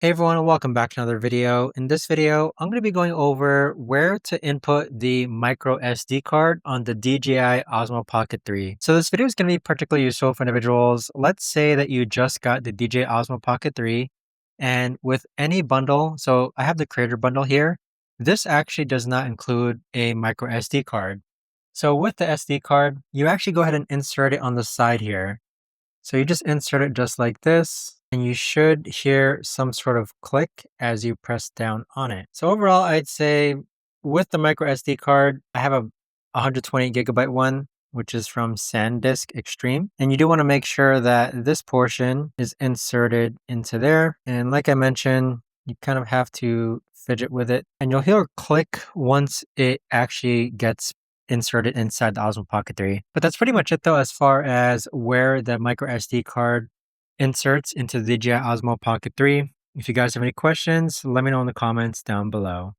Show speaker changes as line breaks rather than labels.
Hey everyone, and welcome back to another video. In this video, I'm going to be going over where to input the micro SD card on the DJI Osmo Pocket 3. So this video is going to be particularly useful for individuals. Let's say that you just got the DJI Osmo Pocket 3 and with any bundle, so I have the creator bundle here. This actually does not include a micro SD card. So with the SD card, you actually go ahead and insert it on the side here. So you just insert it just like this, and you should hear some sort of click as you press down on it. So overall, I'd say with the micro SD card, I have a 128 gigabyte one, which is from SanDisk Extreme. And you do want to make sure that this portion is inserted into there. And like I mentioned, you kind of have to fidget with it, and you'll hear a click once it actually gets inserted inside the Osmo Pocket 3. But that's pretty much it though, as far as where the micro SD card inserts into the DJI Osmo Pocket 3. If you guys have any questions, let me know in the comments down below.